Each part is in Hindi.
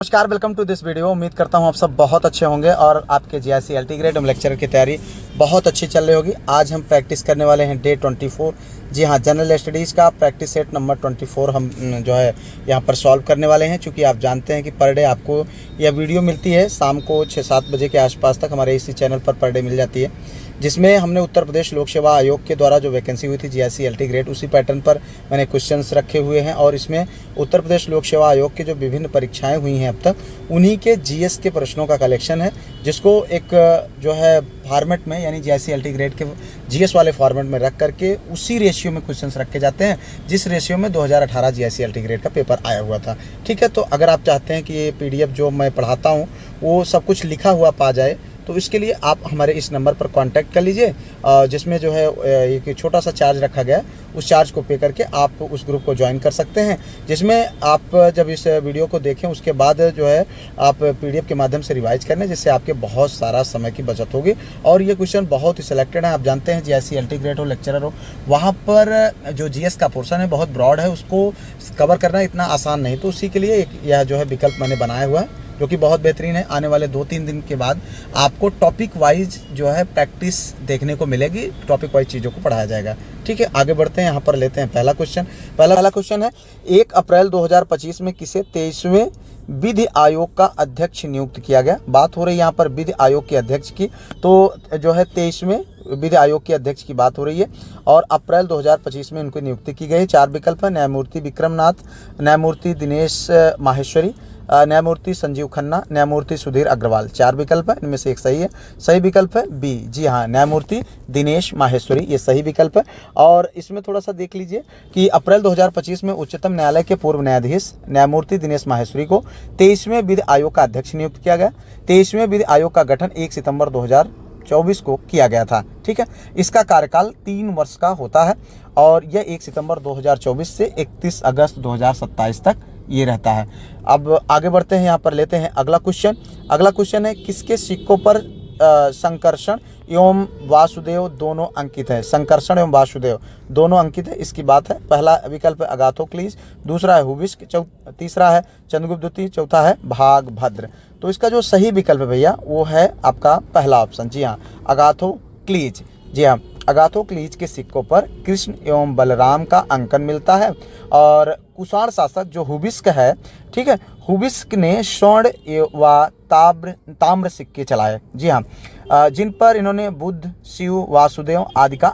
नमस्कार, वेलकम टू दिस वीडियो। उम्मीद करता हूँ आप सब बहुत अच्छे होंगे और आपके जीआईसी एलटी ग्रेड एवं लेक्चरर की तैयारी बहुत अच्छी चल रही होगी। आज हम प्रैक्टिस करने वाले हैं डे 24। जी हाँ, जनरल स्टडीज़ का प्रैक्टिस सेट नंबर 24 हम जो है यहाँ पर सॉल्व करने वाले हैं। चूँकि आप जानते हैं कि पर डे आपको यह वीडियो मिलती है शाम को 6-7 बजे के आसपास तक हमारे इसी चैनल पर डे मिल जाती है, जिसमें हमने उत्तर प्रदेश लोक सेवा आयोग के द्वारा जो वैकेंसी हुई थी जीआईसी एलटी ग्रेड, उसी पैटर्न पर मैंने क्वेश्चंस रखे हुए हैं। और इसमें उत्तर प्रदेश लोक सेवा आयोग की जो विभिन्न परीक्षाएं हुई हैं अब तक, उन्हीं के जीएस के प्रश्नों का कलेक्शन है, जिसको एक जो है फॉर्मेट में यानी जीआईसी एलटी ग्रेड के जीएस वाले फॉर्मेट में रख करके उसी रेशियो में क्वेश्चंस रखे जाते हैं जिस रेशियो में 2018 जीआईसी एलटी ग्रेड का पेपर आया हुआ था। ठीक है, तो अगर आप चाहते हैं कि ये पीडीएफ जो मैं पढ़ाता हूँ वो सब कुछ लिखा हुआ पा जाए, तो इसके लिए आप हमारे इस नंबर पर कांटेक्ट कर लीजिए, जिसमें जो है एक छोटा सा चार्ज रखा गया है। उस चार्ज को पे करके आप उस ग्रुप को ज्वाइन कर सकते हैं, जिसमें आप जब इस वीडियो को देखें उसके बाद जो है आप पीडीएफ के माध्यम से रिवाइज करने, जिससे आपके बहुत सारा समय की बचत होगी। और ये क्वेश्चन बहुत ही सिलेक्टेड है। आप जानते हैं जीआईसी एलटी ग्रेड हो, लेक्चरर हो, वहाँ पर जो जीएस का पोर्शन है बहुत ब्रॉड है, उसको कवर करना इतना आसान नहीं। तो उसी के लिए यह जो है विकल्प मैंने बनाया हुआ है, जो कि बहुत बेहतरीन है। आने वाले 2-3 दिन के बाद आपको टॉपिक वाइज जो है प्रैक्टिस देखने को मिलेगी, टॉपिक वाइज चीज़ों को पढ़ाया जाएगा। ठीक है, आगे बढ़ते हैं। यहाँ पर लेते हैं पहला क्वेश्चन। पहला क्वेश्चन है, 1 अप्रैल 2025 में किसे 23वें विधि आयोग का अध्यक्ष नियुक्त किया गया। बात हो रही है यहाँ पर विधि आयोग के अध्यक्ष की, तो जो है 23वें विधि आयोग के अध्यक्ष की बात हो रही है और अप्रैल 2025 में उनको नियुक्ति की गई। 4 विकल्प है: न्यायमूर्ति विक्रम नाथ, न्यायमूर्ति दिनेश माहेश्वरी, न्यायमूर्ति संजीव खन्ना, न्यायमूर्ति सुधीर अग्रवाल। 4 विकल्प है, इनमें से एक सही है। सही विकल्प है बी, जी हाँ, न्यायमूर्ति दिनेश माहेश्वरी, ये सही विकल्प है। और इसमें थोड़ा सा देख लीजिए कि अप्रैल 2025 में उच्चतम न्यायालय के पूर्व न्यायाधीश न्यायमूर्ति दिनेश माहेश्वरी को 23वें विधि आयोग का अध्यक्ष नियुक्त किया गया। 23वें विधि आयोग का गठन 1 सितंबर 2024 को किया गया था। ठीक है, इसका कार्यकाल 3 वर्ष का होता है और यह 1 सितंबर 2024 से 31 अगस्त 2027 तक ये रहता है। अब आगे बढ़ते हैं, यहाँ पर लेते हैं अगला क्वेश्चन। अगला क्वेश्चन है, किसके सिक्कों पर संकर्षण एवं वासुदेव दोनों अंकित है। संकर्षण एवं वासुदेव दोनों अंकित है, इसकी बात है। पहला विकल्प है अगाथोक्लीज, दूसरा है हुबिस्क, तीसरा है चंद्रगुप्त द्वितीय, चौथा है भागभद्र। तो इसका जो सही विकल्प है भैया वो है आपका पहला ऑप्शन। जी हाँ, अगाथोक्लीज। जी हाँ, अगाथोक्लीज के सिक्कों पर कृष्ण एवं बलराम का अंकन मिलता है। और कुषाण शासक जो हुबिस्क है, ठीक है, हुबिस्क ने स्वर्ण व ताम्र सिक्के चलाए। जी हाँ, जिन पर इन्होंने बुद्ध, शिव, वासुदेव आदि का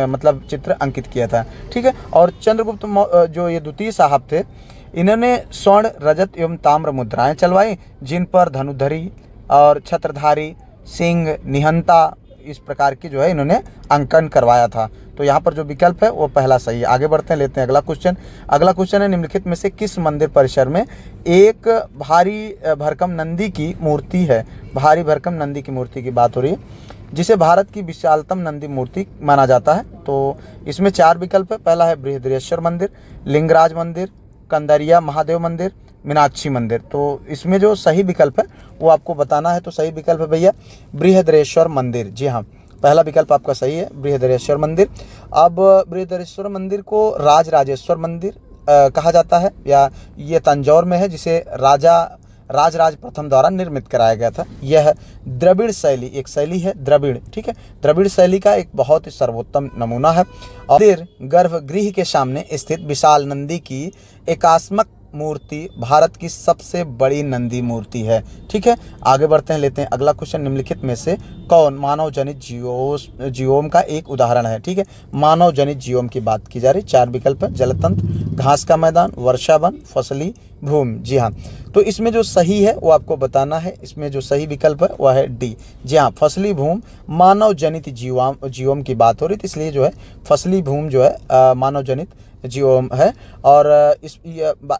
मतलब चित्र अंकित किया था। ठीक है, और चंद्रगुप्त जो ये द्वितीय साहब थे, इन्होंने स्वर्ण, रजत एवं ताम्र मुद्राएं चलवाई, जिन पर धनुधरी और छत्रधारी, सिंह, निहंता, इस प्रकार की जो है इन्होंने अंकन करवाया था। तो यहाँ पर जो विकल्प है वो पहला सही है। आगे बढ़ते हैं, लेते हैं अगला क्वेश्चन। अगला क्वेश्चन है, निम्नलिखित में से किस मंदिर परिसर में एक भारी भरकम नंदी की मूर्ति है। भारी भरकम नंदी की मूर्ति की बात हो रही है, जिसे भारत की विशालतम नंदी मूर्ति माना जाता है। तो इसमें 4 विकल्प है। पहला है बृहदेश्वर मंदिर, लिंगराज मंदिर, कंदरिया महादेव मंदिर, मीनाक्षी मंदिर। तो इसमें जो सही विकल्प है वो आपको बताना है। तो सही विकल्प है भैया बृहदेश्वर मंदिर। जी हाँ, पहला विकल्प आपका सही है, बृहदेश्वर मंदिर। अब बृहदेश्वर मंदिर को राजराजेश्वर मंदिर कहा जाता है, या ये तंजौर में है, जिसे राजराज प्रथम द्वारा निर्मित कराया गया था। यह द्रविड़ शैली, एक शैली है द्रविड़। ठीक है, द्रविड़ शैली का एक बहुत ही सर्वोत्तम नमूना है। और गर्भगृह के सामने स्थित विशाल नंदी की एकात्मक मूर्ति भारत की सबसे बड़ी नंदी मूर्ति है। ठीक है, आगे बढ़ते हैं, लेते हैं अगला क्वेश्चन। निम्नलिखित में से कौन मानव जनित जीवोम का एक उदाहरण है। ठीक है, मानव जनित जीवोम की बात की जा रही। 4 विकल्प है, जलतंत्र, घास का मैदान, वर्षावन, फसली भूमि। जी हाँ, तो इसमें जो सही है वो आपको बताना है। इसमें जो सही विकल्प है वह है डी। जी हाँ, फसली भूमि मानव जनित जीवोम की बात हो रही थी, इसलिए जो है फसली भूमि जो है मानव जनित जीवोम है। और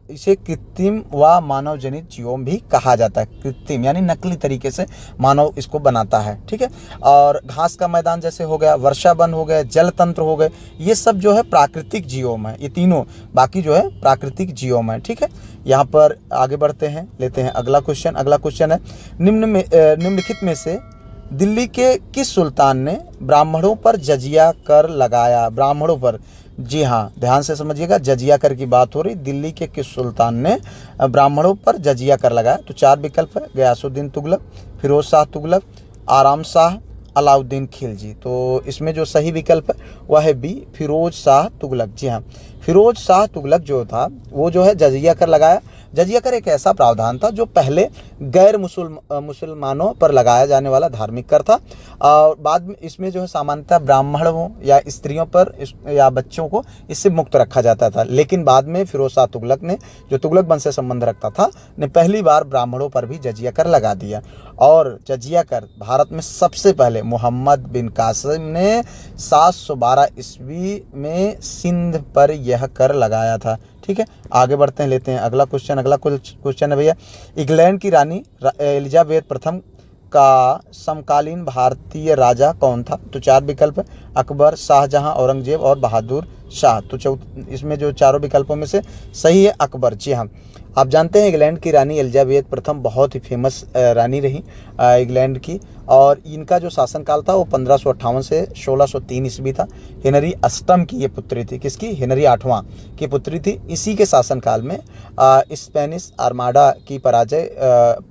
इसे कृत्रिम व मानव जनित जीवोम भी कहा जाता है। कृत्रिम यानी नकली तरीके से मानव इसको बनाता है। ठीक है, और घास का मैदान जैसे हो गया, वर्षावन हो गया, जल तंत्र हो गए, ये सब जो है प्राकृतिक जीवोम है। ये तीनों बाकी जो है प्राकृतिक जीवोम है। ठीक है, यहाँ पर आगे बढ़ते हैं, लेते हैं अगला क्वेश्चन। अगला क्वेश्चन है, निम्नलिखित में से दिल्ली के किस सुल्तान ने ब्राह्मणों पर जजिया कर लगाया। ब्राह्मणों पर जी हाँ, ध्यान से समझिएगा, जजिया कर की बात हो रही। दिल्ली के किस सुल्तान ने ब्राह्मणों पर जजिया कर लगाया? तो 4 विकल्प है, गयासुद्दीन तुगलक, फिरोज शाह तुगलक, आराम शाह, अलाउद्दीन खिलजी। तो इसमें जो सही विकल्प है वह है बी, फिरोज शाह तुगलक। जी हाँ, फिरोज शाह तुगलक जो था वो जो है जजिया कर लगाया। जजिया कर एक ऐसा प्रावधान था जो पहले गैर मुसलमानों पर लगाया जाने वाला धार्मिक कर था, और बाद में इसमें जो है सामान्यतः ब्राह्मणों या स्त्रियों पर या बच्चों को इससे मुक्त रखा जाता था। लेकिन बाद में फिरोज शाह तुगलक ने, जो तुगलक वंश से संबंध रखता था, ने पहली बार ब्राह्मणों पर भी जजिया कर लगा दिया। और जजिया कर भारत में सबसे पहले मोहम्मद बिन कासिम ने 712 ईस्वी में सिंध पर यह कर लगाया था। ठीक है, आगे बढ़ते हैं, लेते हैं अगला क्वेश्चन। अगला क्वेश्चन है भैया, इंग्लैंड की रानी एलिजाबेथ प्रथम का समकालीन भारतीय राजा कौन था? तो 4 विकल्प है, अकबर, शाहजहां, औरंगजेब और बहादुर शाह। तो इसमें जो चारों विकल्पों में से सही है अकबर। जी हाँ, आप जानते हैं इंग्लैंड की रानी एलिजाबेथ प्रथम बहुत ही फेमस रानी रही इंग्लैंड की, और इनका जो शासनकाल था वो 1558 से 1603 ईस्वी था। हेनरी अष्टम की ये पुत्री थी। किसकी? हेनरी आठवां की पुत्री थी। इसी के शासनकाल में स्पेनिश आर्माडा की पराजय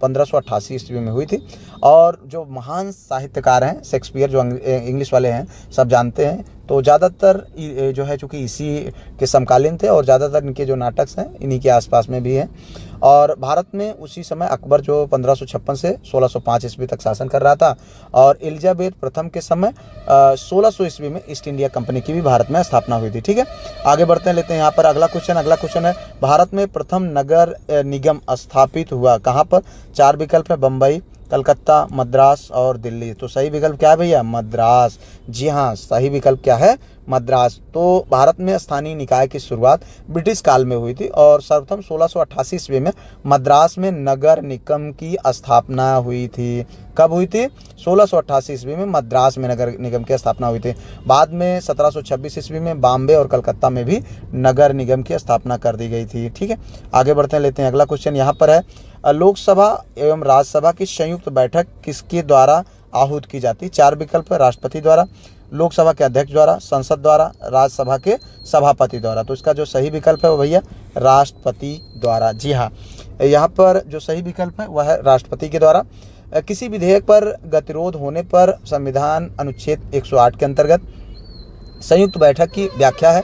1588 ईस्वी में हुई थी। और जो महान साहित्यकार हैं शेक्सपियर, जो इंग्लिश वाले हैं, सब जानते हैं, तो ज़्यादातर जो है चूँकि इसी के समकालीन थे, और ज़्यादातर इनके जो नाटक हैं इन्हीं के आसपास में भी हैं। और भारत में उसी समय अकबर जो 1556 से 1605 ईस्वी तक शासन कर रहा था, और एलिजाबेथ प्रथम के समय 1600 ईस्वी में ईस्ट इंडिया कंपनी की भी भारत में स्थापना हुई थी। ठीक है, आगे बढ़ते हैं, लेते हैं यहाँ पर अगला क्वेश्चन। अगला क्वेश्चन है, भारत में प्रथम नगर निगम स्थापित हुआ कहाँ पर? 4 विकल्प है, बम्बई, कलकत्ता, मद्रास और दिल्ली। तो सही विकल्प क्या है भैया? मद्रास। जी हाँ, सही विकल्प क्या है? मद्रास। तो भारत में स्थानीय निकाय की शुरुआत ब्रिटिश काल में हुई थी, और सर्वप्रथम 1688 ईस्वी में मद्रास में नगर निगम की स्थापना हुई थी। कब हुई थी? 1688 ईस्वी में मद्रास में नगर निगम की स्थापना हुई थी। बाद में 1726 ईस्वी में बॉम्बे और कलकत्ता में भी नगर निगम की स्थापना कर दी गई थी। ठीक है, आगे बढ़ते हैं, लेते हैं अगला क्वेश्चन। यहाँ पर है, लोकसभा एवं राज्यसभा की संयुक्त बैठक किसके द्वारा आहूत की जाती? 4 विकल्प है, राष्ट्रपति द्वारा, लोकसभा के अध्यक्ष द्वारा, संसद द्वारा, राज्यसभा के सभापति द्वारा। तो इसका जो सही विकल्प है वो भैया राष्ट्रपति द्वारा। जी हाँ, यहाँ पर जो सही विकल्प है वह है राष्ट्रपति के द्वारा। किसी विधेयक पर गतिरोध होने पर संविधान अनुच्छेद 108 के अंतर्गत संयुक्त बैठक की व्याख्या है।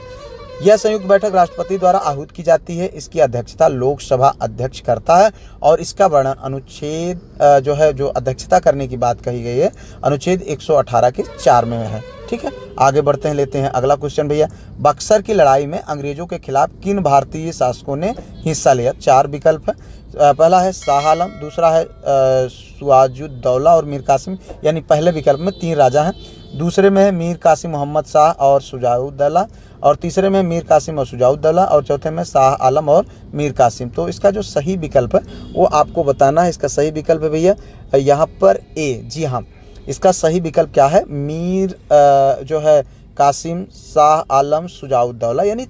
यह संयुक्त बैठक राष्ट्रपति द्वारा आहूत की जाती है। इसकी अध्यक्षता लोकसभा अध्यक्ष करता है, और इसका वर्णन अनुच्छेद जो है, जो अध्यक्षता करने की बात कही गई है, अनुच्छेद 118 के 4 में है। ठीक है, आगे बढ़ते हैं, लेते हैं अगला क्वेश्चन भैया, बक्सर की लड़ाई में अंग्रेजों के खिलाफ किन भारतीय शासकों ने हिस्सा लिया? 4 विकल्प है, पहला है शाह आलम, दूसरा है सिराजुद्दौला और मीर कासिम, यानी पहले विकल्प में 3 राजा हैं, दूसरे में है मीर कासिम मोहम्मद शाह और शुजाउद्दौला, और तीसरे में मीर कासिम और शुजाउद्दौला, और चौथे में शाह आलम और मीर कासिम। तो इसका जो सही विकल्प है वो आपको बताना है। इसका सही विकल्प है भैया यहाँ पर ए। जी हाँ, इसका सही विकल्प क्या है? मीर जो है कासिम, शाह आलम, शुजाउद्दौला, यानी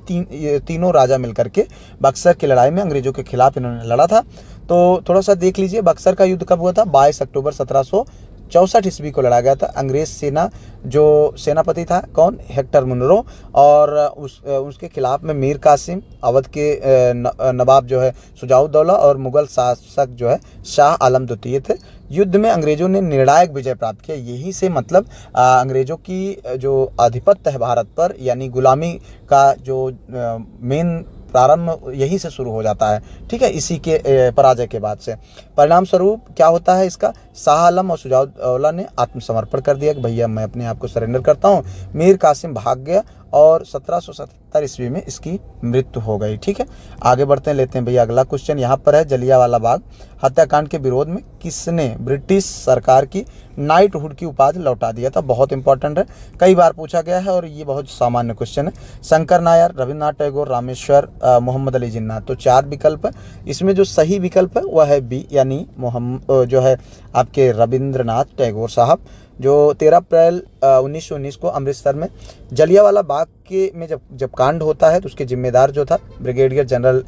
तीनों राजा मिलकर के बक्सर की लड़ाई में अंग्रेजों के खिलाफ इन्होंने लड़ा था। तो थोड़ा सा देख लीजिए, बक्सर का युद्ध कब हुआ था? 22 अक्टूबर 1764 ईस्वी को लड़ा गया था। अंग्रेज सेना जो सेनापति था कौन? हेक्टर मुनरो, और उसके खिलाफ में मीर कासिम, अवध के नवाब जो है शुजाउद्दौला, और मुगल शासक जो है शाह आलम द्वितीय थे। युद्ध में अंग्रेजों ने निर्णायक विजय प्राप्त किया। यही से मतलब अंग्रेजों की जो आधिपत्य है भारत पर, यानी गुलामी का जो मेन प्रारंभ यहीं से शुरू हो जाता है। ठीक है, इसी के पराजय के बाद से परिणाम स्वरूप क्या होता है इसका? शाह आलम और शुजाउद्दौला ने आत्मसमर्पण कर दिया कि भैया मैं अपने आप को सरेंडर करता हूँ। मीर कासिम भाग गया, और 1777 ईस्वी में इसकी मृत्यु हो गई। ठीक है, आगे बढ़ते हैं, लेते हैं भैया अगला क्वेश्चन। यहाँ पर है, जलियांवाला बाग हत्याकांड के विरोध में किसने ब्रिटिश सरकार की नाइटहुड की उपाधि लौटा दिया था? बहुत इंपॉर्टेंट है, कई बार पूछा गया है, और ये बहुत सामान्य क्वेश्चन है। शंकर नायर, रविन्द्रनाथ टैगोर, रामेश्वर, मोहम्मद अली जिन्ना। तो 4 विकल्प है, इसमें जो सही विकल्प है वह है बी, यानी जो है आपके रविन्द्रनाथ टैगोर साहब, जो 13 अप्रैल 1919 को अमृतसर में जलियांवाला बाग के में जब कांड होता है तो उसके जिम्मेदार जो था ब्रिगेडियर जनरल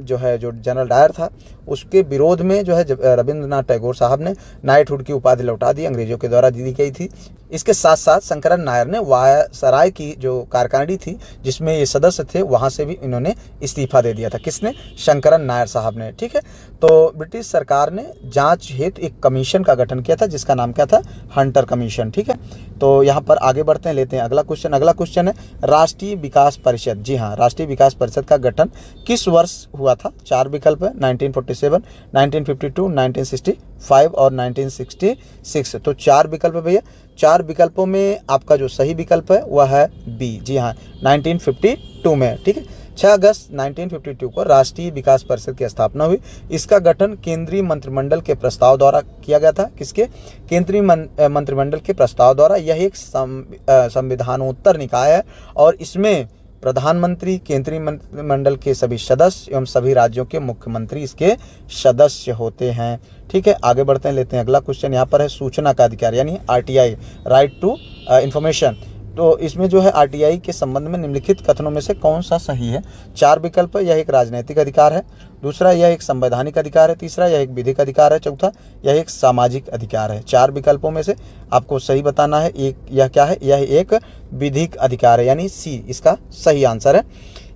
जो जनरल डायर था, उसके विरोध में जो है रविंद्रनाथ टैगोर साहब ने नाइटहुड की उपाधि लौटा दी, अंग्रेजों के द्वारा दी गई थी। इसके साथ साथ शंकरन नायर ने वायसराय की जो कारखानी थी जिसमें ये सदस्य थे, वहाँ से भी इन्होंने इस्तीफा दे दिया था। किसने? शंकरन नायर साहब ने। ठीक है, तो ब्रिटिश सरकार ने जांच हेतु एक कमीशन का गठन किया था जिसका नाम क्या था? Hunter commission. ठीक है, तो यहाँ पर आगे बढ़ते हैं, लेते हैं अगला क्वेश्चन। अगला क्वेश्चन है राष्ट्रीय विकास परिषद। जी हाँ, राष्ट्रीय विकास परिषद का गठन किस वर्ष हुआ था? 4 विकल्प है, 1947, 1952, 1965 और 1966। तो 4 विकल्प है भैया। 4 विकल्पों में आपका जो सही विकल्प है वह है बी। जी हाँ, 1952 में। ठीक है, 6 अगस्त 1952 को राष्ट्रीय विकास परिषद की स्थापना हुई। इसका गठन केंद्रीय मंत्रिमंडल के प्रस्ताव द्वारा किया गया था। किसके? केंद्रीय मंत्रिमंडल के प्रस्ताव द्वारा। यह एक संविधानोत्तर निकाय है और इसमें प्रधानमंत्री, केंद्रीय मंत्रिमंडल के सभी सदस्य एवं सभी राज्यों के मुख्यमंत्री इसके सदस्य होते हैं। ठीक है, आगे बढ़ते हैं, लेते हैं अगला क्वेश्चन। यहाँ पर है सूचना का अधिकार यानी आरटीआई, राइट टू इंफॉर्मेशन। तो इसमें जो है आरटीआई के संबंध में निम्नलिखित कथनों में से कौन सा सही है? 4 विकल्प है। यह एक राजनीतिक अधिकार है, दूसरा यह एक संवैधानिक अधिकार है, तीसरा यह एक विधिक अधिकार है, चौथा यह एक सामाजिक अधिकार है। 4 विकल्पों में से आपको सही बताना है। यह क्या है? यह एक विधिक अधिकार है, यानी सी इसका सही आंसर है।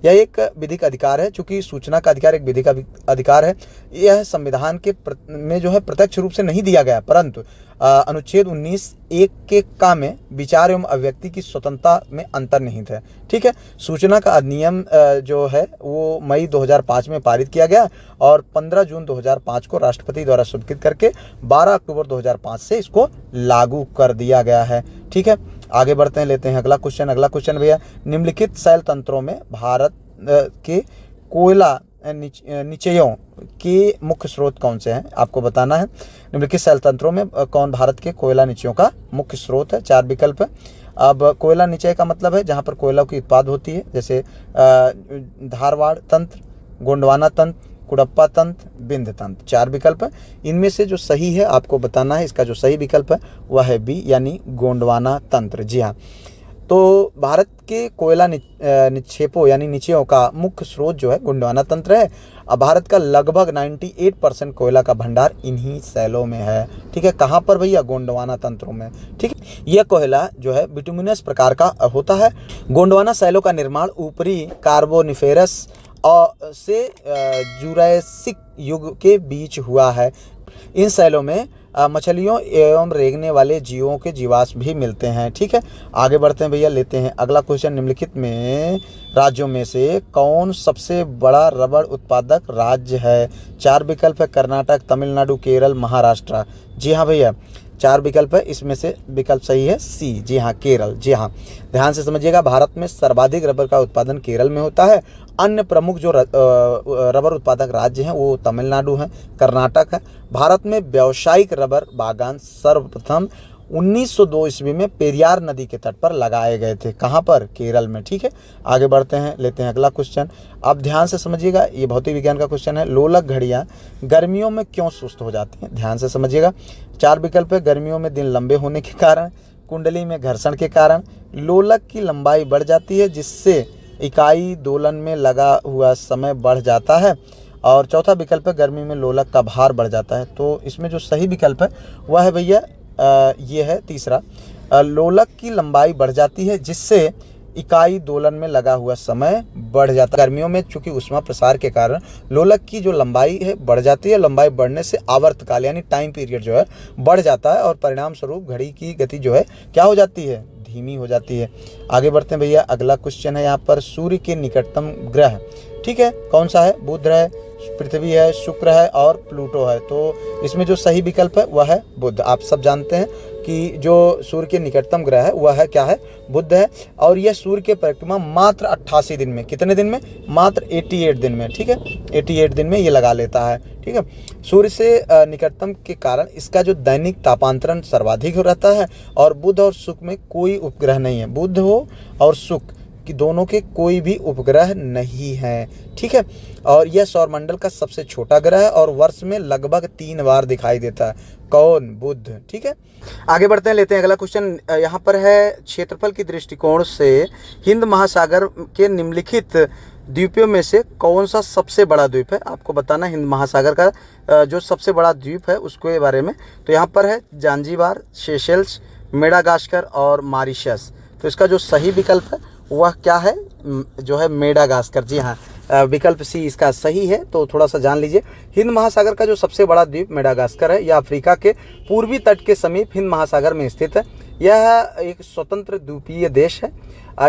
यह एक विधिक अधिकार है, चूंकि सूचना का अधिकार एक विधिक अधिकार है। यह संविधान के में जो है प्रत्यक्ष रूप से नहीं दिया गया, परंतु अनुच्छेद 19(1) के का में विचार एवं अभिव्यक्ति की स्वतंत्रता में अंतर्निहित है। ठीक है, सूचना का अधिनियम जो है वो मई 2005 में पारित किया गया और 15 जून 2005 को राष्ट्रपति द्वारा स्वीकृत करके 12 अक्टूबर 2005 से इसको लागू कर दिया गया है। ठीक है, आगे बढ़ते हैं, लेते हैं अगला क्वेश्चन। अगला क्वेश्चन भैया, निम्नलिखित शैल तंत्रों में भारत के कोयला निचयों के मुख्य स्रोत कौन से हैं? आपको बताना है। निम्नलिखित शैल तंत्रों में कौन भारत के कोयला निचयों का मुख्य स्रोत है? 4 विकल्प है। अब कोयला निचय का मतलब है जहाँ पर कोयला की उत्पाद होती है, जैसे धारवाड़ तंत्र, गोंडवाना तंत्र, कुड़प्पा तंत्र, बिंद तंत्र। 4 विकल्प है। इनमें से जो सही है आपको बताना है। इसका जो सही विकल्प है वह है बी, यानी गोंडवाना तंत्र। जी हाँ, तो भारत के कोयला निक्षेपों यानी निचयों का मुख्य स्रोत जो है गोंडवाना तंत्र है। अब भारत का लगभग 98% कोयला का भंडार इन्हीं शैलों में है। ठीक है, कहाँ पर भैया? गोंडवाना तंत्रों में। ठीक है, यह कोयला जो है बिटुमिनस प्रकार का होता है। गोंडवाना शैलों का निर्माण ऊपरी कार्बोनिफेरस और से जुरैसिक युग के बीच हुआ है। इन शैलों में मछलियों एवं रेंगने वाले जीवों के जीवाश्म भी मिलते हैं। ठीक है, आगे बढ़ते हैं भैया, लेते हैं अगला क्वेश्चन। निम्नलिखित में राज्यों में से कौन सबसे बड़ा रबड़ उत्पादक राज्य है? 4 विकल्प है, कर्नाटक, तमिलनाडु, केरल, महाराष्ट्र। जी हाँ भैया, 4 विकल्प है, इसमें से विकल्प सही है सी। जी हाँ, केरल। जी हाँ, ध्यान से समझिएगा, भारत में सर्वाधिक रबर का उत्पादन केरल में होता है। अन्य प्रमुख जो रबर उत्पादक राज्य हैं वो तमिलनाडु हैं, कर्नाटक है। भारत में व्यावसायिक रबर बागान सर्वप्रथम 1902 ईस्वी में पेरियार नदी के तट पर लगाए गए थे। कहाँ पर? केरल में। ठीक है, आगे बढ़ते हैं, लेते हैं अगला क्वेश्चन। अब ध्यान से समझिएगा, ये भौतिक विज्ञान का क्वेश्चन है। लोलक घड़ियाँ गर्मियों में क्यों सुस्त हो जाती हैं? ध्यान से समझिएगा, 4 विकल्प है। गर्मियों में दिन लंबे होने के कारण, कुंडली में घर्षण के कारण, लोलक की लंबाई बढ़ जाती है जिससे इकाई दोलन में लगा हुआ समय बढ़ जाता है, और चौथा विकल्प है गर्मी में लोलक का भार बढ़ जाता है। तो इसमें जो सही विकल्प है वह है भैया ये है तीसरा, लोलक की लंबाई बढ़ जाती है जिससे इकाई दोलन में लगा हुआ समय बढ़ जाता है। गर्मियों में चूंकि ऊष्मा प्रसार के कारण लोलक की जो लंबाई है बढ़ जाती है। लंबाई बढ़ने से आवर्तकाल यानी टाइम पीरियड जो है बढ़ जाता है और परिणाम स्वरूप घड़ी की गति जो है क्या हो जाती है? धीमी हो जाती है। आगे बढ़ते हैं भैया, अगला क्वेश्चन है यहाँ पर सूर्य के निकटतम ग्रह, ठीक है, कौन सा है? बुध है, पृथ्वी है, शुक्र है और प्लूटो है। तो इसमें जो सही विकल्प है वह है बुध। आप सब जानते हैं कि जो सूर्य के निकटतम ग्रह है वह है क्या है? बुध है। और यह सूर्य के परिक्रमा मात्र 88 दिन में, कितने दिन में? मात्र 88 दिन में, ठीक है, 88 दिन में ये लगा लेता है। ठीक है, सूर्य से निकटतम के कारण इसका जो दैनिक तापांतरण सर्वाधिक रहता है और बुध और शुक्र में कोई उपग्रह नहीं है। बुध हो और शुक्र कि दोनों के कोई भी उपग्रह नहीं है, ठीक है। और यह सौरमंडल का सबसे छोटा ग्रह है और वर्ष में लगभग 3 बार दिखाई देता है। कौन? बुध, ठीक है। आगे बढ़ते हैं, लेते हैं अगला क्वेश्चन। यहाँ पर है, क्षेत्रफल की दृष्टिकोण से हिंद महासागर के निम्नलिखित द्वीपों में से कौन सा सबसे बड़ा द्वीप है? आपको बताना हिंद महासागर का जो सबसे बड़ा द्वीप है उसके बारे में। तो यहाँ पर है जांजीबार, सेशेल्स, मेडागास्कर और मॉरिशस। तो इसका जो सही विकल्प है वह क्या है? जो है मेडागास्कर। जी हाँ, विकल्प सी इसका सही है। तो थोड़ा सा जान लीजिए, हिंद महासागर का जो सबसे बड़ा द्वीप मेडागास्कर है। यह अफ्रीका के पूर्वी तट के समीप हिंद महासागर में स्थित है। यह एक स्वतंत्र द्वीपीय देश है।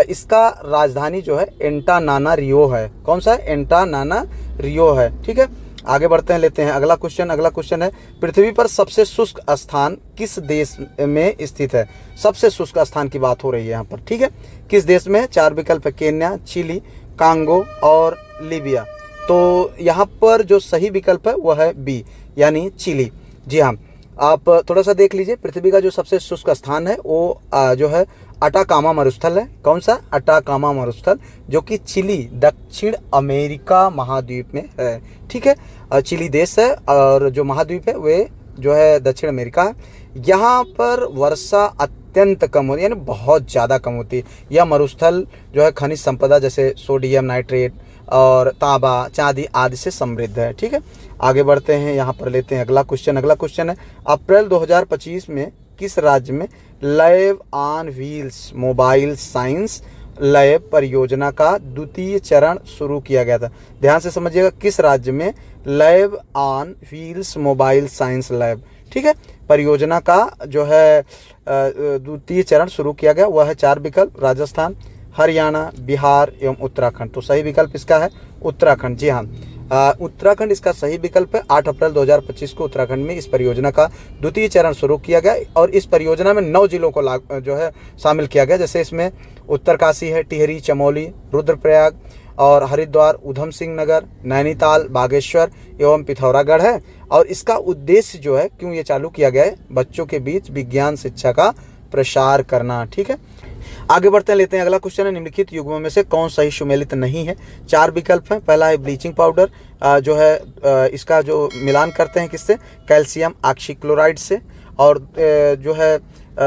इसका राजधानी जो है एंटानानारियो है। कौन सा है? एंटानानारियो है, ठीक है। आगे बढ़ते हैं, लेते हैं अगला क्वेश्चन। अगला क्वेश्चन है, पृथ्वी पर सबसे शुष्क स्थान किस देश में स्थित है? सबसे शुष्क स्थान की बात हो रही है यहाँ पर, ठीक है। किस देश में है? 4 विकल्प है, केन्या, चिली, कांगो और लीबिया। तो यहाँ पर जो सही विकल्प है वह है बी, यानी चिली। जी हाँ, आप थोड़ा सा देख लीजिए, पृथ्वी का जो सबसे शुष्क स्थान है वो जो है अटाकामा मरुस्थल है। कौन सा? अटाकामा मरुस्थल, जो कि चिली दक्षिण अमेरिका महाद्वीप में है, ठीक है। चिली देश है और जो महाद्वीप है वे जो है दक्षिण अमेरिका है। यहाँ पर वर्षा अत्यंत कम होती है, यानी बहुत ज़्यादा कम होती है। यह मरुस्थल जो है खनिज संपदा जैसे सोडियम नाइट्रेट और तांबा, चांदी आदि से समृद्ध है, ठीक है। आगे बढ़ते हैं, यहाँ पर लेते हैं अगला क्वेश्चन। अगला क्वेश्चन है, अप्रैल 2025 में किस राज्य में lab on wheels mobile science lab परियोजना का द्वितीय चरण शुरू किया गया था? ध्यान से समझिएगा, किस राज्य में lab on wheels mobile science lab, ठीक है, परियोजना का जो है द्वितीय चरण शुरू किया गया? वह है 4 विकल्प, राजस्थान, हरियाणा, बिहार एवं उत्तराखंड। तो सही विकल्प इसका है उत्तराखंड। जी हाँ, उत्तराखंड इसका सही विकल्प है। 8 अप्रैल 2025 को उत्तराखंड में इस परियोजना का द्वितीय चरण शुरू किया गया और इस परियोजना में 9 जिलों को जो है शामिल किया गया। जैसे इसमें उत्तरकाशी है, टिहरी, चमोली, रुद्रप्रयाग और हरिद्वार, उधम सिंह नगर, नैनीताल, बागेश्वर एवं पिथौरागढ़ है। और इसका उद्देश्य जो है, क्यों ये चालू किया गया है, बच्चों के बीच विज्ञान शिक्षा का प्रसार करना, ठीक है। आगे बढ़ते हैं, लेते हैं अगला क्वेश्चन है, निम्नलिखित युग्मों में से कौन सही सुमेलित नहीं है? 4 विकल्प हैं। पहला है ब्लीचिंग पाउडर, जो है इसका जो मिलान करते हैं किससे? कैल्शियम ऑक्सीक्लोराइड से। और जो है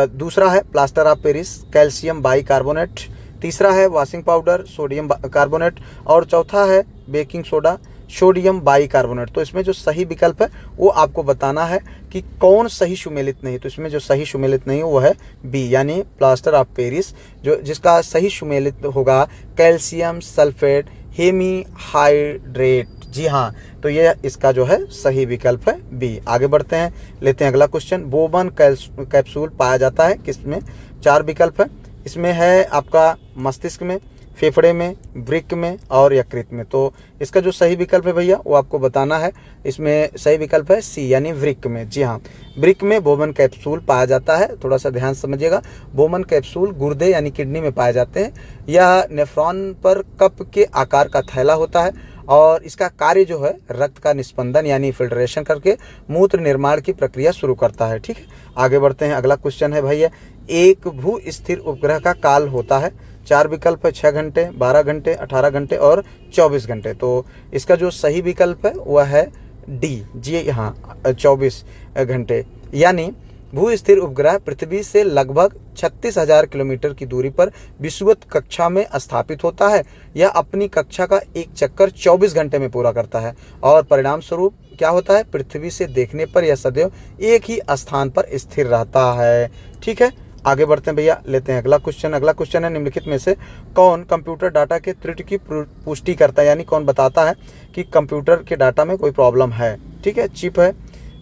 दूसरा है plaster of Paris, calcium bicarbonate. तीसरा है वॉशिंग पाउडर, सोडियम कार्बोनेट। और चौथा है बेकिंग सोडा, सोडियम बाइकार्बोनेट। तो इसमें जो सही विकल्प है वो आपको बताना है कि कौन सही सुमेलित नहीं। तो इसमें जो सही सुमेलित नहीं है वो है बी, यानी प्लास्टर ऑफ पेरिस, जो जिसका सही सुमेलित होगा कैल्शियम सल्फेट हेमीहाइड्रेट। जी हाँ, तो ये इसका जो है सही विकल्प है बी। आगे बढ़ते हैं, लेते हैं अगला क्वेश्चन। बोबन कैप्सूल पाया जाता है किसमें? 4 विकल्प है। इसमें है आपका मस्तिष्क में, फेफड़े में, वृक्क में और यकृत में। तो इसका जो सही विकल्प है भैया वो आपको बताना है। इसमें सही विकल्प है सी, यानी वृक्क में। जी हाँ, वृक्क में बोमन कैप्सूल पाया जाता है। थोड़ा सा ध्यान समझिएगा, बोमन कैप्सूल गुर्दे यानी किडनी में पाए जाते हैं। यह नेफ्रॉन पर कप के आकार का थैला होता है और इसका कार्य जो है रक्त का निस्पंदन यानी फिल्ट्रेशन करके मूत्र निर्माण की प्रक्रिया शुरू करता है, ठीक है। आगे बढ़ते हैं, अगला क्वेश्चन है भैया, एक भू स्थिर उपग्रह का काल होता है? 4 विकल्प है, 6 घंटे, 12 घंटे, 18 घंटे और 24 घंटे। तो इसका जो सही विकल्प है वह है डी, जी हाँ, 24 घंटे। यानी भू स्थिर उपग्रह पृथ्वी से लगभग 36,000 किलोमीटर की दूरी पर विषुवत कक्षा में स्थापित होता है। यह अपनी कक्षा का एक चक्कर 24 घंटे में पूरा करता है और परिणाम स्वरूप क्या होता है, पृथ्वी से देखने पर यह सदैव एक ही स्थान पर स्थिर रहता है, ठीक है। आगे बढ़ते हैं भैया, लेते हैं अगला क्वेश्चन। अगला क्वेश्चन है, निम्नलिखित में से कौन कंप्यूटर डाटा के त्रुटि की पुष्टि करता है, यानी कौन बताता है कि कंप्यूटर के डाटा में कोई प्रॉब्लम है, ठीक है। चिप है,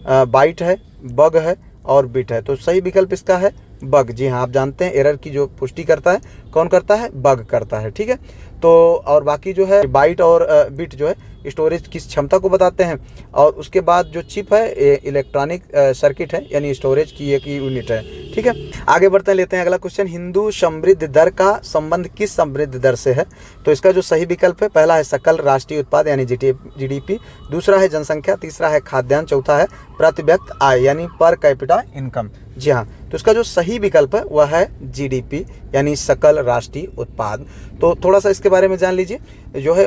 बाइट है, बग है और बिट है। तो सही विकल्प इसका है बग। जी हाँ, आप जानते हैं एरर की जो पुष्टि करता है कौन करता है, बग करता है, ठीक है। तो और बाकी जो है बाइट और बिट जो है स्टोरेज की क्षमता को बताते हैं और उसके बाद जो चिप है इलेक्ट्रॉनिक सर्किट है यानी स्टोरेज की एक यूनिट है, ठीक है। आगे बढ़ते हैं, लेते हैं अगला क्वेश्चन। हिंदू समृद्धि दर का संबंध किस समृद्धि दर से है? तो इसका जो सही विकल्प है, पहला है सकल राष्ट्रीय उत्पाद यानी जीडीपी, दूसरा है जनसंख्या, तीसरा है खाद्यान्न, चौथा है प्रति व्यक्ति आय यानी पर कैपिटा इनकम। जी हाँ, तो इसका जो सही विकल्प है वह है जीडीपी यानी सकल राष्ट्रीय उत्पाद। तो थोड़ा सा इसके बारे में जान लीजिए। जो है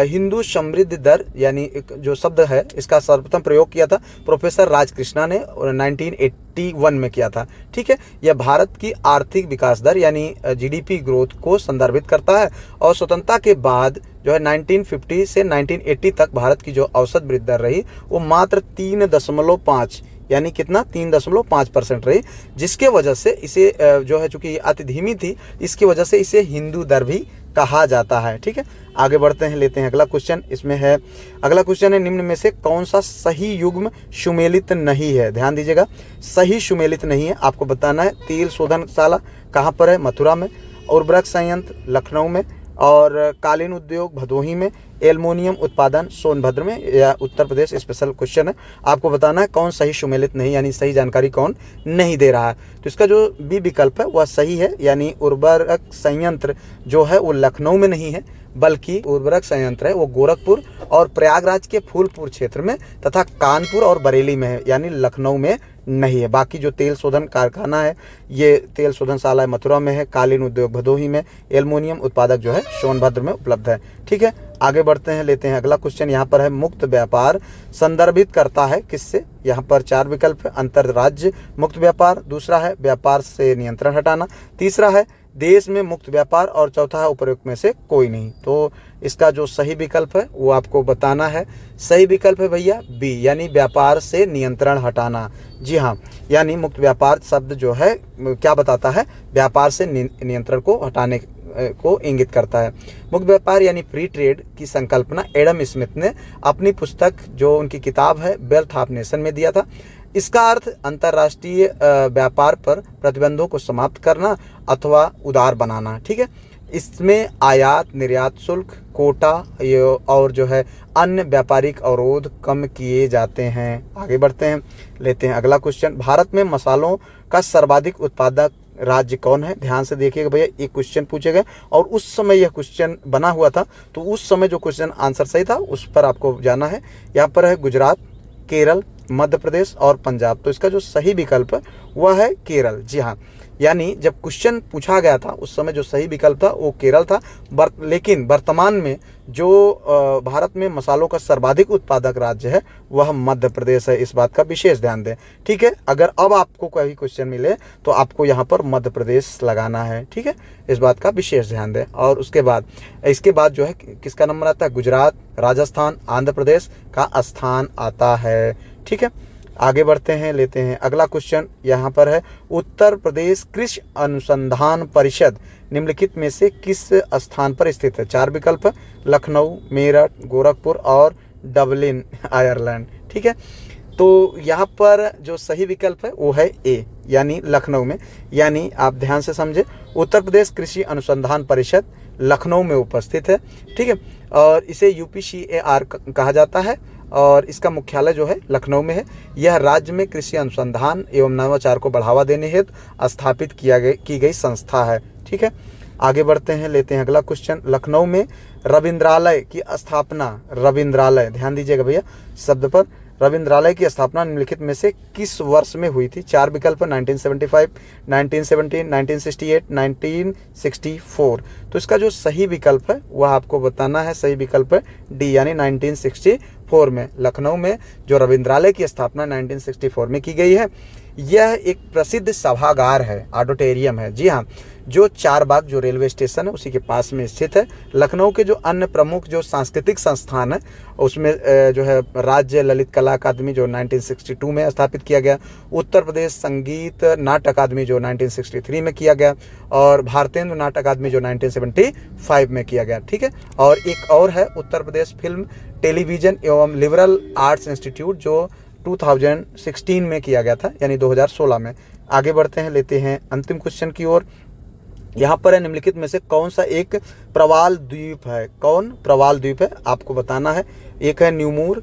हिंदू समृद्धि दर यानी जो शब्द है इसका सर्वप्रथम प्रयोग किया था प्रोफेसर राजकृष्णा ने 1981 में किया था। ठीक है, यह भारत की आर्थिक विकास दर यानी जीडीपी ग्रोथ को संदर्भित करता है और स्वतंत्रता के बाद जो है 1950 से 1980 तक भारत की जो औसत वृद्धि दर रही वो मात्र 3.5 यानी कितना 3.5% रही, जिसके वजह से इसे जो है चूंकि अति धीमी थी इसकी वजह से इसे हिंदू दर भी कहा जाता है। ठीक है, आगे बढ़ते हैं, लेते हैं अगला क्वेश्चन। इसमें है अगला क्वेश्चन है निम्न में से कौन सा सही युग्म सुमेलित नहीं है। ध्यान दीजिएगा, सही सुमेलित नहीं है आपको बताना है। तेल शोधनशाला कहाँ पर है? मथुरा में। उर्वरक संयंत्र लखनऊ में। और कालीन उद्योग भदोही में। एल्युमिनियम उत्पादन सोनभद्र में या उत्तर प्रदेश। स्पेशल क्वेश्चन है, आपको बताना है कौन सही सुमेलित नहीं यानी सही जानकारी कौन नहीं दे रहा है। तो इसका जो बी विकल्प है वह सही है, यानी उर्वरक संयंत्र जो है वो लखनऊ में नहीं है बल्कि उर्वरक संयंत्र है वो गोरखपुर और प्रयागराज के फूलपुर क्षेत्र में तथा कानपुर और बरेली में है, यानी लखनऊ में नहीं है। बाकी जो तेल शोधन कारखाना है ये तेल शोधनशाला मथुरा में है, कालीन उद्योग भदोही में, एल्युमिनियम उत्पादक जो है सोनभद्र में उपलब्ध है। ठीक है, आगे बढ़ते हैं, लेते हैं अगला क्वेश्चन। यहाँ पर है मुक्त व्यापार संदर्भित करता है किससे? यहाँ पर 4 विकल्प है। अंतर राज्य मुक्त व्यापार, दूसरा है व्यापार से नियंत्रण हटाना, तीसरा है देश में मुक्त व्यापार और चौथा है उपरोक्त में से कोई नहीं। तो इसका जो सही विकल्प है वो आपको बताना है। सही विकल्प है भैया बी, यानी व्यापार से नियंत्रण हटाना। जी हाँ, यानी मुक्त व्यापार शब्द जो है क्या बताता है? व्यापार से नियंत्रण को हटाने को इंगित करता है। मुक्त व्यापार यानी फ्री ट्रेड की संकल्पना एडम स्मिथ ने अपनी पुस्तक जो उनकी किताब है वेल्थ ऑफ नेशन में दिया था। इसका अर्थ अंतर्राष्ट्रीय व्यापार पर प्रतिबंधों को समाप्त करना अथवा उदार बनाना। ठीक है, इसमें आयात निर्यात शुल्क कोटा और जो है अन्य व्यापारिक अवरोध कम किए जाते हैं। आगे बढ़ते हैं, लेते हैं अगला क्वेश्चन। भारत में मसालों का सर्वाधिक उत्पादक राज्य कौन है? ध्यान से देखिएगा भैया, एक क्वेश्चन पूछे गए और उस समय यह क्वेश्चन बना हुआ था, तो उस समय जो क्वेश्चन आंसर सही था उस पर आपको जाना है। यहाँ पर है गुजरात, केरल, मध्य प्रदेश और पंजाब। तो इसका जो सही विकल्प है वह है केरल। जी हाँ, यानी जब क्वेश्चन पूछा गया था उस समय जो सही विकल्प था वो केरल था, लेकिन वर्तमान में जो भारत में मसालों का सर्वाधिक उत्पादक राज्य है वह मध्य प्रदेश है। इस बात का विशेष ध्यान दें। ठीक है, अगर अब आपको कोई क्वेश्चन मिले तो आपको यहाँ पर मध्य प्रदेश लगाना है। ठीक है, इस बात का विशेष ध्यान दें। और इसके बाद जो है किसका नंबर आता है? गुजरात, राजस्थान, आंध्र प्रदेश का स्थान आता है। ठीक है, आगे बढ़ते हैं, लेते हैं अगला क्वेश्चन। यहाँ पर है उत्तर प्रदेश कृषि अनुसंधान परिषद निम्नलिखित में से किस स्थान पर स्थित है? 4 विकल्प है, लखनऊ, मेरठ, गोरखपुर और डबलिन आयरलैंड। ठीक है, तो यहाँ पर जो सही विकल्प है वो है ए, यानी लखनऊ में। यानी आप ध्यान से समझे, उत्तर प्रदेश कृषि अनुसंधान परिषद लखनऊ में उपस्थित है। ठीक है, और इसे UPCAR कहा जाता है और इसका मुख्यालय जो है लखनऊ में है। यह राज्य में कृषि अनुसंधान एवं नवाचार को बढ़ावा देने हेतु स्थापित की गई संस्था है। ठीक है, आगे बढ़ते हैं, लेते हैं अगला क्वेश्चन। लखनऊ में रविंद्रालय की स्थापना, रविंद्रालय ध्यान दीजिएगा भैया शब्द पर, रविंद्रालय की स्थापना निम्नलिखित में से किस वर्ष में हुई थी? 4 विकल्प 1975, 1917, 1968, 1964। तो इसका जो सही विकल्प है वह आपको बताना है। सही विकल्प है डी, यानी 1964 में लखनऊ में जो रविंद्रालय की स्थापना 1964 में की गई है। यह एक प्रसिद्ध सभागार है, ऑडिटोरियम है। जी हाँ, जो चारबाग जो रेलवे स्टेशन है उसी के पास में स्थित है। लखनऊ के जो अन्य प्रमुख जो सांस्कृतिक संस्थान है उसमें जो है राज्य ललित कला अकादमी जो 1962 में स्थापित किया गया, उत्तर प्रदेश संगीत नाट्य अकादमी जो 1963 में किया गया और भारतेंदु नाट्य अकादमी जो 1975 में किया गया। ठीक है, और एक और है उत्तर प्रदेश फिल्म टेलीविजन एवं लिबरल आर्ट्स इंस्टीट्यूट जो 2016 में किया गया था, यानी 2016 में। आगे बढ़ते हैं, लेते हैं अंतिम क्वेश्चन की ओर। यहाँ पर है निम्नलिखित में से कौन सा एक प्रवाल द्वीप है? कौन प्रवाल द्वीप है आपको बताना है। एक है न्यूमूर,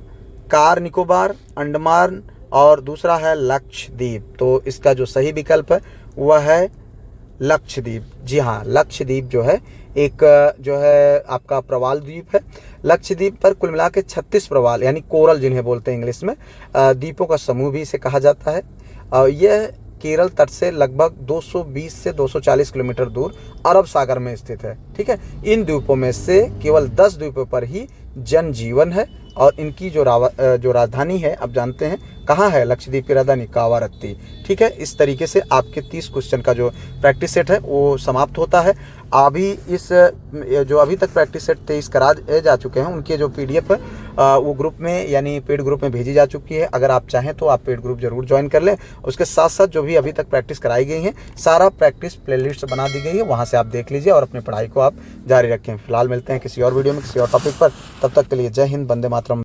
कार निकोबार, अंडमान और दूसरा है लक्षद्वीप। तो इसका जो सही विकल्प है वह है लक्षद्वीप। जी हाँ, लक्षद्वीप जो है एक जो है आपका प्रवाल द्वीप है। लक्षद्वीप पर कुल मिला के 36 प्रवाल यानी कोरल जिन्हें बोलते हैं इंग्लिश में द्वीपों का समूह भी इसे कहा जाता है। यह केरल तट से लगभग 220 से 240 किलोमीटर दूर अरब सागर में स्थित है। ठीक है, इन द्वीपों में से केवल 10 द्वीपों पर ही जनजीवन है और इनकी जो राजधानी है, आप जानते हैं कहाँ है, लक्षद्वीप की राजधानी कावारत्ती। ठीक है, इस तरीके से आपके 30 क्वेश्चन का जो प्रैक्टिस सेट है वो समाप्त होता है। अभी इस जो अभी तक प्रैक्टिस सेट 23 करा जा चुके हैं, उनके जो PDF है वो ग्रुप में यानी पेड ग्रुप में भेजी जा चुकी है। अगर आप चाहें तो आप पेड ग्रुप जरूर ज्वाइन कर लें। उसके साथ साथ जो भी अभी तक प्रैक्टिस कराई गई है, सारा प्रैक्टिस प्लेलिस्ट बना दी गई है, वहाँ से आप देख लीजिए और अपनी पढ़ाई को आप जारी रखें। फिलहाल मिलते हैं किसी और वीडियो में किसी और टॉपिक पर। तब तक के लिए जय हिंद, वंदे मातरम।